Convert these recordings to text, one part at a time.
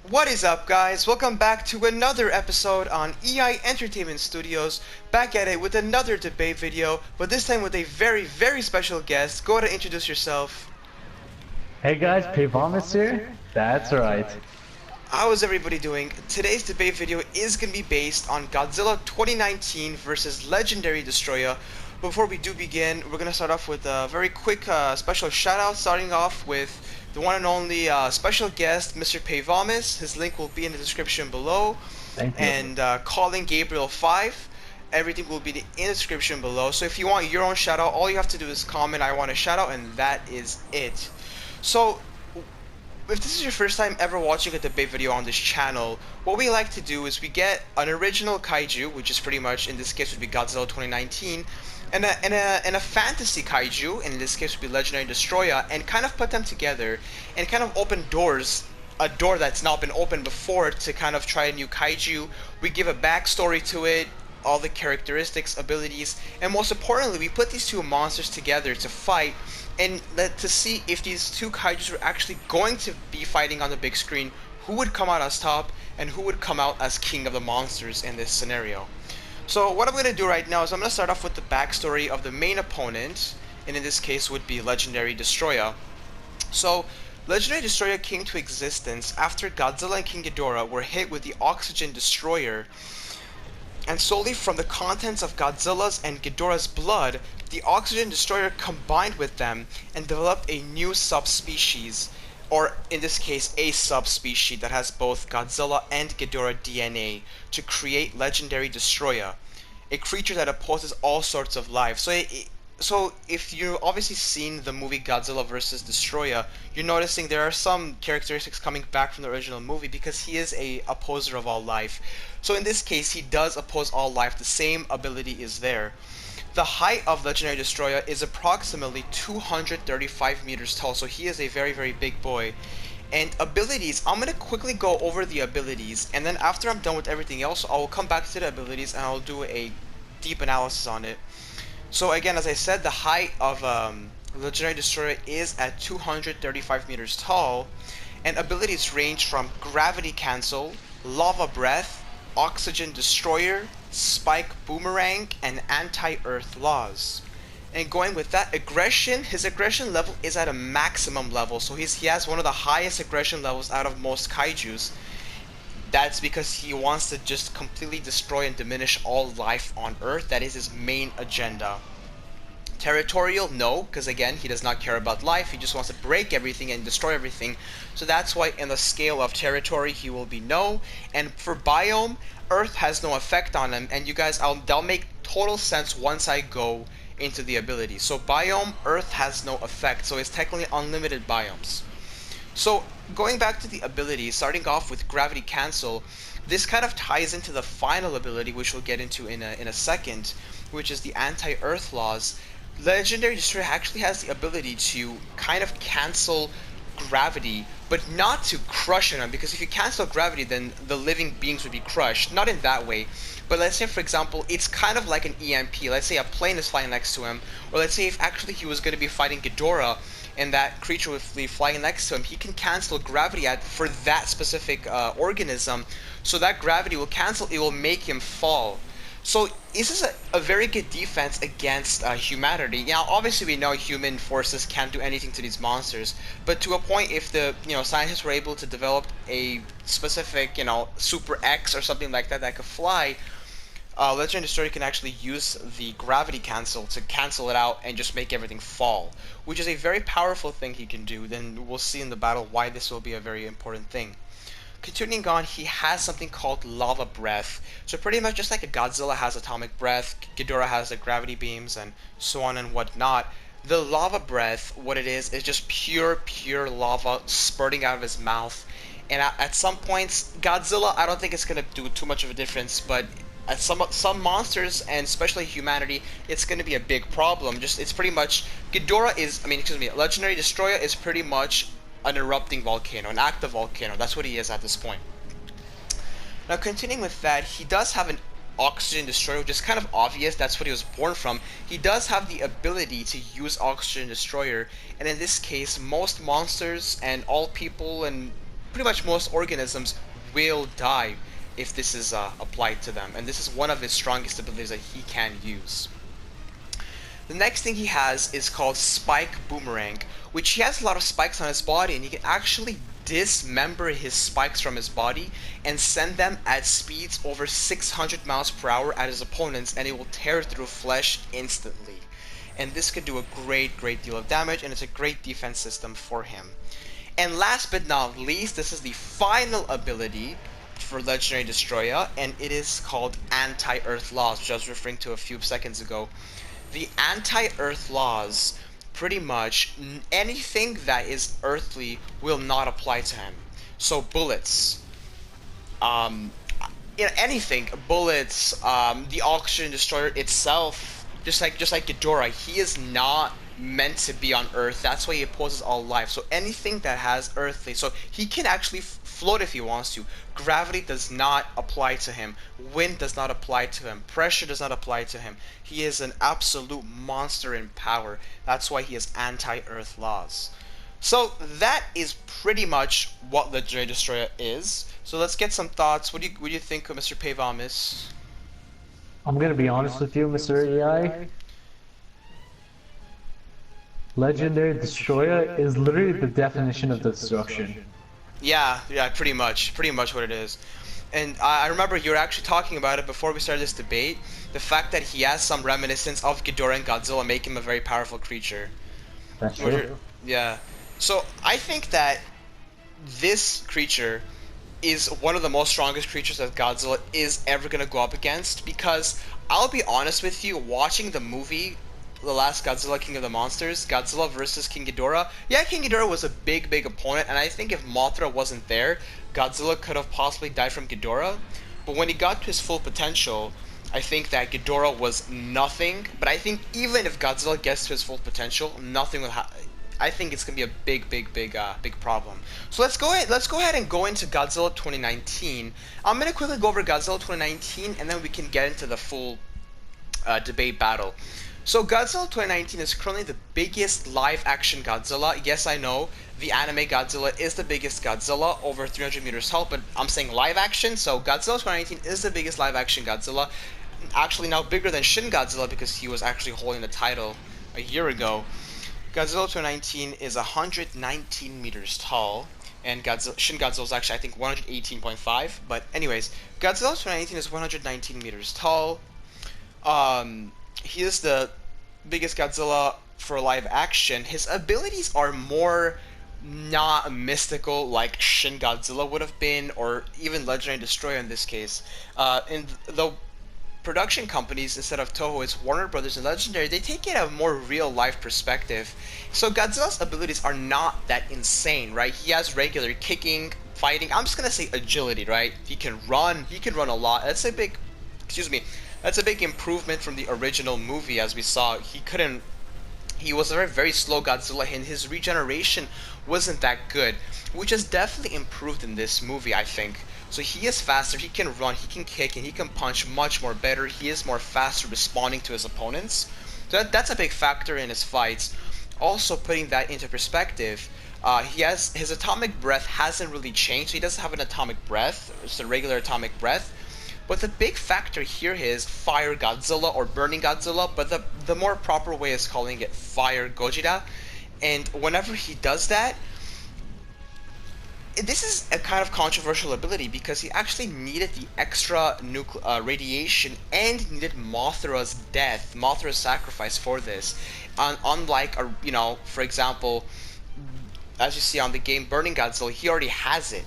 What is up, guys? Welcome back to another episode on EI Entertainment Studios. Back at it with another debate video, but this time with a very special guest. Go ahead and introduce yourself. Hey guys, Biome here? That's right. How is everybody doing? Today's debate video is going to be based on Godzilla 2019 versus Legendary Destroyer. Before we do begin, we're going to start off with a very quick special shout out, starting off with the one and only special guest, Mr. Payvamis. His link will be in the description below. Thank you. And calling Gabriel 5. Everything will be in the description below. So if you want your own shout out, all you have to do is comment, I want a shout out, and that is it. So, if this is your first time ever watching a debate video on this channel, what we like to do is we get an original kaiju, which is pretty much, in this case would be Godzilla 2019, and a fantasy kaiju, and in this case would be Legendary Destroyer, and kind of put them together and kind of open a door that's not been opened before to kind of try a new kaiju. We give a backstory to it, all the characteristics, abilities, and most importantly, we put these two monsters together to fight and to see if these two kaijus were actually going to be fighting on the big screen, who would come out as top and who would come out as king of the monsters in this scenario. So what I'm going to do right now is I'm going to start off with the backstory of the main opponent, and in this case would be Legendary Destroyer. So Legendary Destroyer came to existence after Godzilla and King Ghidorah were hit with the Oxygen Destroyer, and solely from the contents of Godzilla's and Ghidorah's blood, the Oxygen Destroyer combined with them and developed a new subspecies, or in this case a subspecies that has both Godzilla and Ghidorah DNA, to create Legendary Destroyer, a creature that opposes all sorts of life. So if you've obviously seen the movie Godzilla vs. Destroyer, you're noticing there are some characteristics coming back from the original movie because he is a opposer of all life. So in this case, he does oppose all life. The same ability is there. The height of Legendary Destroyer is approximately 235 meters tall, so he is a very big boy. And abilities, I'm going to quickly go over the abilities, and then after I'm done with everything else, I will come back to the abilities and I'll do a deep analysis on it. So again, as I said, the height of Legendary Destroyer is at 235 meters tall, and abilities range from Gravity Cancel, Lava Breath, Oxygen Destroyer, Spike Boomerang, and Anti-Earth Laws. And going with that, aggression, his aggression level is at a maximum level, so he has one of the highest aggression levels out of most kaijus. That's because he wants to just completely destroy and diminish all life on Earth. That is his main agenda. Territorial, no, because again, he does not care about life. He just wants to break everything and destroy everything. So that's why in the scale of territory, he will be no. And for Biome, Earth has no effect on him. And you guys, they'll make total sense once I go into the ability. So Biome, Earth has no effect. So it's technically unlimited biomes. So going back to the ability, starting off with Gravity Cancel, this kind of ties into the final ability, which we'll get into in a second, which is the Anti-Earth Laws. Legendary Destroyer actually has the ability to kind of cancel gravity, but not to crush them, because if you cancel gravity, then the living beings would be crushed. Not in that way, but let's say, for example, it's kind of like an EMP. Let's say a plane is flying next to him, or let's say if actually he was going to be fighting Ghidorah, and that creature would be flying next to him, he can cancel gravity for that specific organism, so that gravity will cancel, it will make him fall. So this is a very good defense against humanity. Now, obviously, we know human forces can't do anything to these monsters, but to a point, if the scientists were able to develop a specific Super X or something like that that could fly, Legendary Destroyer can actually use the gravity cancel to cancel it out and just make everything fall, which is a very powerful thing he can do. Then we'll see in the battle why this will be a very important thing. Continuing on, he has something called Lava Breath. So pretty much just like a Godzilla has Atomic Breath, Ghidorah has the gravity beams, and so on and whatnot. The Lava Breath, what it is just pure lava spurting out of his mouth. And at some points, Godzilla, I don't think it's going to do too much of a difference, but at some monsters, and especially humanity, it's going to be a big problem. It's pretty much, Legendary Destroyer is pretty much an erupting volcano, an active volcano. That's what he is at this point. Now, continuing with that, he does have an Oxygen Destroyer, which is kind of obvious. That's what he was born from. He does have the ability to use Oxygen Destroyer, and in this case, most monsters and all people and pretty much most organisms will die if this is applied to them, and this is one of his strongest abilities that he can use. The next thing he has is called Spike Boomerang, which he has a lot of spikes on his body, and he can actually dismember his spikes from his body and send them at speeds over 600 miles per hour at his opponents, and it will tear through flesh instantly. And this could do a great deal of damage, and it's a great defense system for him. And last but not least, this is the final ability for Legendary Destroyer, and it is called Anti-Earth Laws, which I was referring to a few seconds ago. The Anti-Earth Laws, pretty much anything that is earthly will not apply to him. So bullets, anything, bullets, the Oxygen Destroyer itself, just like Ghidorah, he is not meant to be on Earth. That's why he opposes all life. So anything that has earthly, so he can actually float if he wants to. Gravity does not apply to him. Wind does not apply to him. Pressure does not apply to him. He is an absolute monster in power. That's why he has anti-Earth laws. So that is pretty much what Legendary Destroyer is. So let's get some thoughts. What do you think of Mr. Payvamis? I'm gonna be honest with you, Mr. AI. Legendary Destroyer is literally the definition of destruction. Yeah, pretty much what it is. And I remember you were actually talking about it before we started this debate. The fact that he has some reminiscence of Ghidorah and Godzilla make him a very powerful creature. That's true. Yeah. So I think that this creature is one of the most strongest creatures that Godzilla is ever going to go up against, because I'll be honest with you, watching the movie The Last Godzilla King of the Monsters, Godzilla versus King Ghidorah, yeah, King Ghidorah was a big opponent, and I think if Mothra wasn't there, Godzilla could have possibly died from Ghidorah. But when he got to his full potential, I think that Ghidorah was nothing. But I think even if Godzilla gets to his full potential, nothing will happen. I think it's gonna be a big problem. So let's go ahead and go into Godzilla 2019. I'm gonna quickly go over Godzilla 2019, and then we can get into the full debate battle. So Godzilla 2019 is currently the biggest live-action Godzilla. Yes, I know the anime Godzilla is the biggest Godzilla, over 300 meters tall, but I'm saying live-action. So Godzilla 2019 is the biggest live-action Godzilla. Actually, now bigger than Shin Godzilla, because he was actually holding the title a year ago. Godzilla 2019 is 119 meters tall, and Shin Godzilla is actually, I think, 118.5. But anyways, Godzilla 2019 is 119 meters tall. He is the biggest Godzilla for live action. His abilities are more not mystical like Shin Godzilla would have been, or even Legendary Destroyer in this case. In the production companies, instead of Toho, it's Warner Brothers and Legendary, they take it a more real life perspective. So Godzilla's abilities are not that insane, right? He has regular kicking, fighting. I'm just gonna say agility, right? He can run a lot. That's a big, that's a big improvement from the original movie. As we saw, he was a very slow Godzilla, and his regeneration wasn't that good, which is definitely improved in this movie, I think. So he is faster, he can run, he can kick, and he can punch much more better. He is more faster responding to his opponents. So that's a big factor in his fights. Also, putting that into perspective, his atomic breath hasn't really changed. So he doesn't have an atomic breath, it's a regular atomic breath. But the big factor here is Fire Godzilla, or Burning Godzilla, but the more proper way is calling it Fire Gojira. And whenever he does that, this is a kind of controversial ability, because he actually needed the extra radiation and needed Mothra's death, Mothra's sacrifice for this. Unlike, for example, as you see on the game Burning Godzilla, he already has it.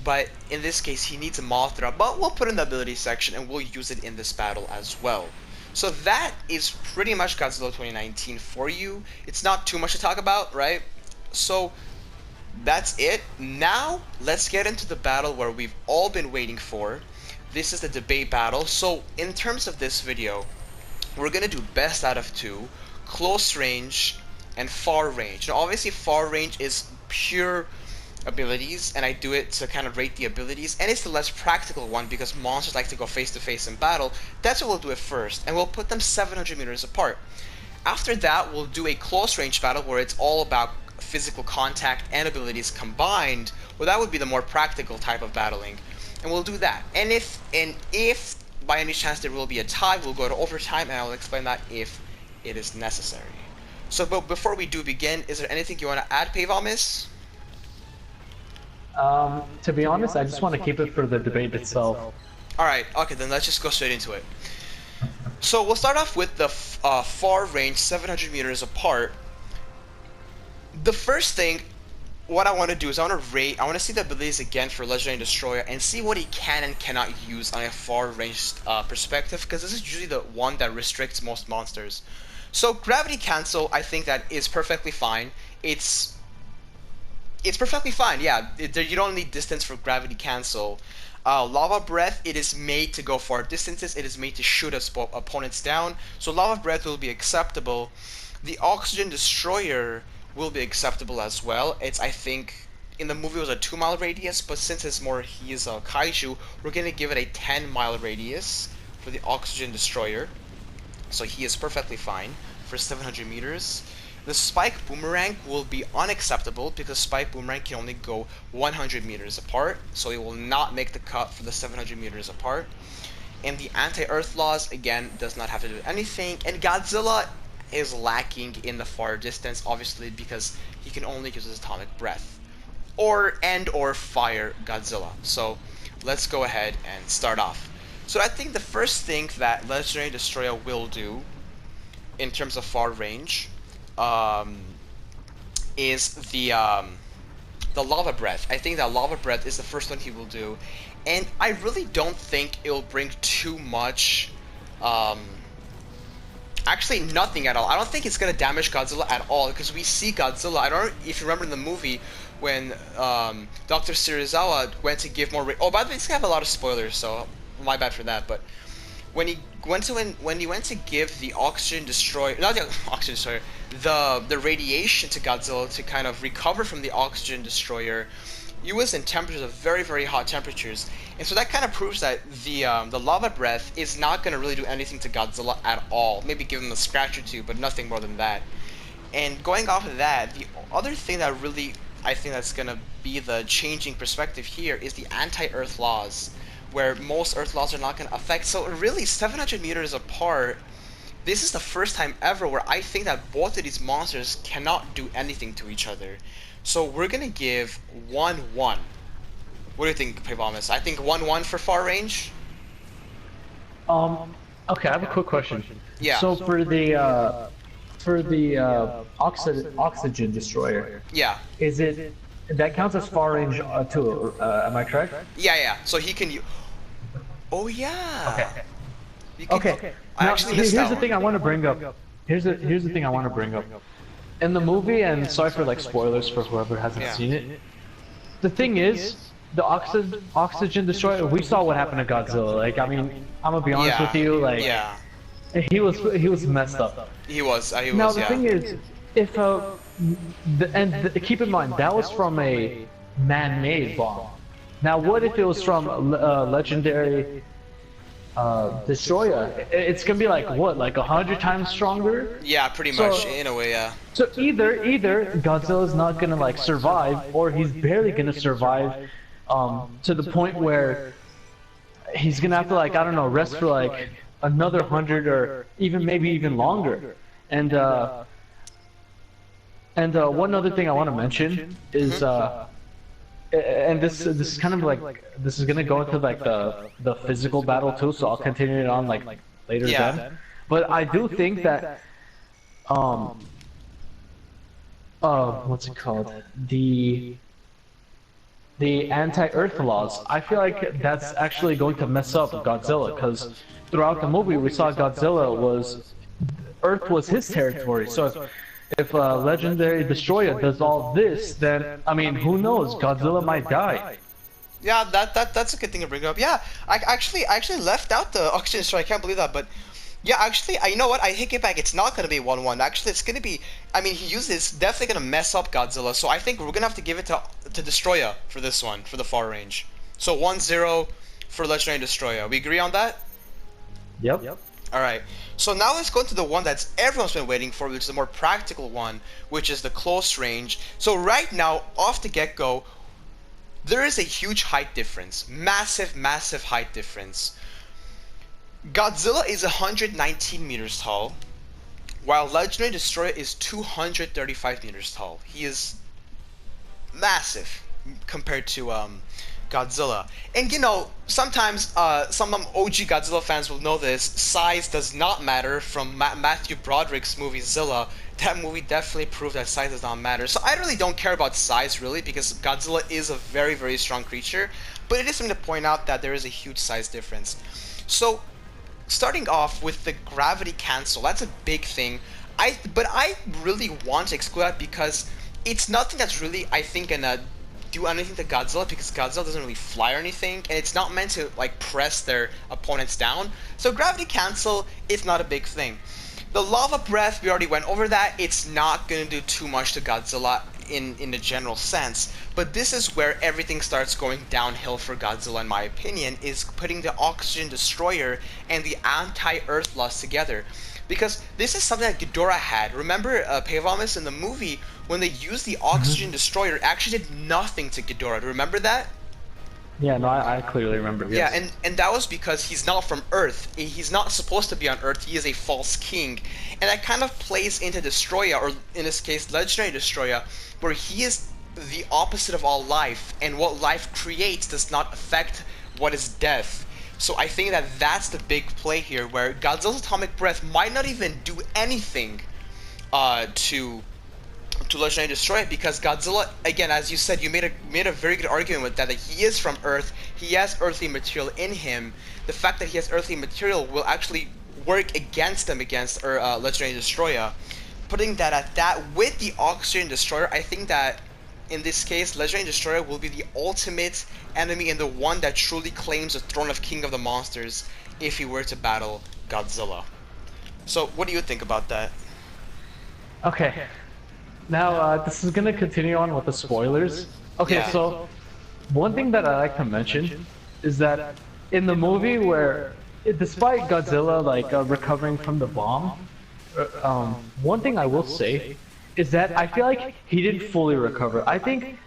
But in this case, he needs a Mothra, but we'll put in the ability section and we'll use it in this battle as well. So that is pretty much Godzilla 2019 for you. It's not too much to talk about, right? So that's it. Now let's get into the battle where we've all been waiting for. This is the debate battle. So in terms of this video, we're gonna do best out of two, close range and far range. Now obviously far range is pure abilities, and I do it to kind of rate the abilities, and it's the less practical one because monsters like to go face to face in battle. That's what we'll do it first, and we'll put them 700 meters apart. After that, we'll do a close range battle where it's all about physical contact and abilities combined, well, that would be the more practical type of battling, and we'll do that. And if by any chance there will be a tie, we'll go to overtime, and I'll explain that if it is necessary. So, but before we do begin, is there anything you want to add, Payvamis? To be honest, I just want to keep it for the debate itself. Alright, okay, then let's just go straight into it. So we'll start off with the far range, 700 meters apart. The first thing, what I want to do is I want to see the abilities again for Legendary Destroyer and see what he can and cannot use on a far range perspective, because this is usually the one that restricts most monsters. So gravity cancel, I think that is perfectly fine. It's perfectly fine, yeah. You don't need distance for gravity cancel. Lava breath, it is made to go far distances. It is made to shoot opponents down. So lava breath will be acceptable. The oxygen destroyer will be acceptable as well. It's, I think, in the movie it was a 2-mile radius, but since he is a kaiju, we're gonna give it a 10-mile radius for the oxygen destroyer. So he is perfectly fine for 700 meters. The spike boomerang will be unacceptable because spike boomerang can only go 100 meters apart, so it will not make the cut for the 700 meters apart. And the anti-earth laws, again, does not have to do anything. And Godzilla is lacking in the far distance, obviously, because he can only use his atomic breath or fire Godzilla. So let's go ahead and start off. So I think the first thing that Legendary Destroyer will do in terms of far range is the lava breath. I think that lava breath is the first one he will do, and I really don't think it will bring too much. Actually, nothing at all. I don't think it's gonna damage Godzilla at all, because we see Godzilla. I don't know if you remember in the movie when Dr. Serizawa went to give more. Oh, by the way, it's gonna have a lot of spoilers, so my bad for that. But when he went to give the oxygen destroyer, not the oxygen destroyer, the radiation to Godzilla to kind of recover from the oxygen destroyer, he was in temperatures of very, very hot temperatures, and so that kind of proves that the lava breath is not going to really do anything to Godzilla at all. Maybe give him a scratch or two, but nothing more than that. And going off of that, the other thing that really I think that's going to be the changing perspective here is the anti-earth laws, where most earth laws are not going to affect. So really, 700 meters apart, this is the first time ever where I think that both of these monsters cannot do anything to each other. So we're going to give 1-1. What do you think, Payvamis? I think 1-1 for far range? Okay, I have a quick question. Yeah. So for the oxygen destroyer, yeah, is it that counts as far range too? Am I correct? Yeah. So he can. Oh yeah. Okay. Okay. I actually missed here's that the thing I want to bring up. Here's the thing I want to bring up. In the movie, and sorry for like spoilers for whoever hasn't seen it. The thing is, the oxygen destroyer. We saw what happened to Godzilla. Like, I mean, I'm gonna be honest with you. Like, he was messed up. He was. Now the thing is, if keep in mind that was from a man-made bomb. Now, what if it was from legendary Destroyer? It's gonna be like what, like 100 times stronger? Yeah, pretty much in a way, yeah. So either Godzilla's not gonna like survive, or he's barely gonna survive, to the point where he's gonna have to, like, I don't know, rest for like another 100 or maybe even longer. And one other thing I want to mention is and this is kind of like, this is gonna go into like the physical battle too, so I'll continue it on like later then. But I do think that what's it called, the anti-earth laws, I feel like that's actually going to mess up Godzilla, because throughout the movie we saw Earth was his territory. So if Legendary Destroyer does all this, then, I mean, who knows? Godzilla might die. Yeah, that's a good thing to bring up. Yeah, I actually left out the oxygen destroyer. I can't believe that, but yeah, actually, you know what? I take it back. It's not gonna be 1-1. Actually, it's gonna be. I mean, he uses definitely gonna mess up Godzilla. So I think we're gonna have to give it to Destroyer for this one, for the far range. So 1-0 for Legendary Destroyer. We agree on that? Yep. Alright, so now let's go into the one that's everyone's been waiting for, which is the more practical one, which is the close range. So right now, off the get-go, there is a huge height difference. Massive, massive height difference. Godzilla is 119 meters tall, while Legendary Destroyer is 235 meters tall. He is massive compared to Godzilla. And you know, sometimes some OG Godzilla fans will know this. Size does not matter. From Matthew Broderick's movie Zilla, that movie definitely proved that size does not matter. So I really don't care about size really, because Godzilla is a very, very strong creature. But it is something to point out that there is a huge size difference. So starting off with the gravity cancel, that's a big thing. But I really want to exclude that because it's nothing that's really, I think, gonna do anything to Godzilla, because Godzilla doesn't really fly or anything, and it's not meant to like press their opponents down. So gravity cancel is not a big thing. The lava breath, we already went over that. It's not gonna do too much to Godzilla in the general sense. But this is where everything starts going downhill for Godzilla, in my opinion, is putting the Oxygen Destroyer and the Anti-Earth Lust together. Because this is something that Ghidorah had. Remember Pavomus in the movie, when they used the Oxygen Destroyer, it actually did nothing to Ghidorah. Remember that? Yeah, no, I clearly remember. Yes. Yeah, and that was because he's not from Earth. He's not supposed to be on Earth. He is a false king. And that kind of plays into Destroya, or in this case, Legendary Destroya, where he is the opposite of all life, and what life creates does not affect what is death. So I think that that's the big play here, where Godzilla's atomic breath might not even do anything to Legendary Destroyer, because Godzilla, again, as you said, you made a very good argument with that he is from Earth, he has earthly material in him. The fact that he has earthly material will actually work against him, against Legendary Destroyer. Putting that at that, with the Oxygen Destroyer, I think that in this case, Legendary Destroyer will be the ultimate enemy and the one that truly claims the throne of King of the Monsters if he were to battle Godzilla. So, what do you think about that? Okay. Now, this is gonna continue on with the spoilers. Okay, Yeah. so one thing that I like to mention is that in the movie where, despite Godzilla recovering from the bomb, one thing I will say is that I feel like he didn't fully recover. I think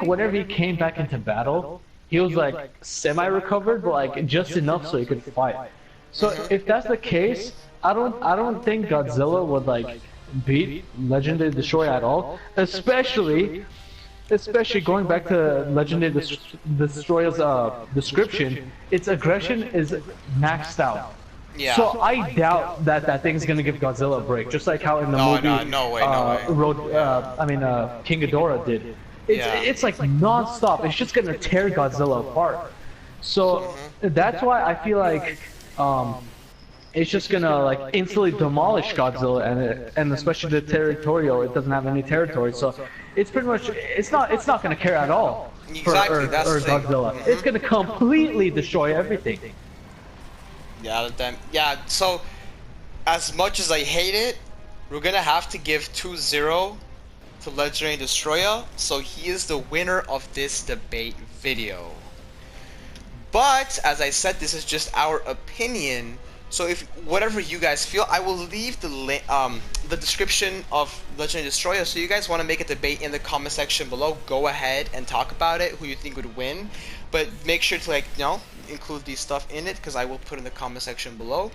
whenever he came back into battle, he was like semi-recovered, but like just enough so he could fight. So if that's the case, I don't think Godzilla would like beat Legendary Destroyer at all, especially going back to Legendary Destroyer's description. Its aggression is maxed out. Yeah. So I doubt that thing's gonna give Godzilla a break, just like how in the movie no way. King Ghidorah did. It's like non-stop. It's just gonna tear Godzilla apart. So that's why I feel like it's just gonna like instantly demolish Godzilla, and especially the Territorial. It doesn't have any territory, so it's pretty much it's not gonna care at all for Exactly, Earth that's or the thing. Godzilla. It's gonna completely destroy everything. Yeah, so as much as I hate it, we're gonna have to give 2-0 to Legendary Destroyer, so he is the winner of this debate video. But as I said, this is just our opinion. So if whatever you guys feel, I will leave the description of Legendary Destroyer. So you guys want to make a debate in the comment section below, go ahead and talk about it, who you think would win. But make sure to include these stuff in it, because I will put in the comment section below.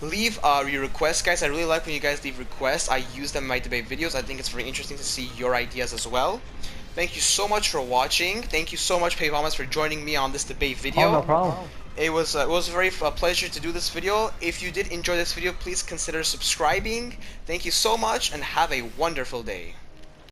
Leave your requests, guys. I really like when you guys leave requests. I use them in my debate videos. I think it's very interesting to see your ideas as well. Thank you so much for watching. Thank you so much, Pavomus, for joining me on this debate video. Oh, no problem. It was a very pleasure to do this video. If you did enjoy this video, please consider subscribing. Thank you so much, and have a wonderful day.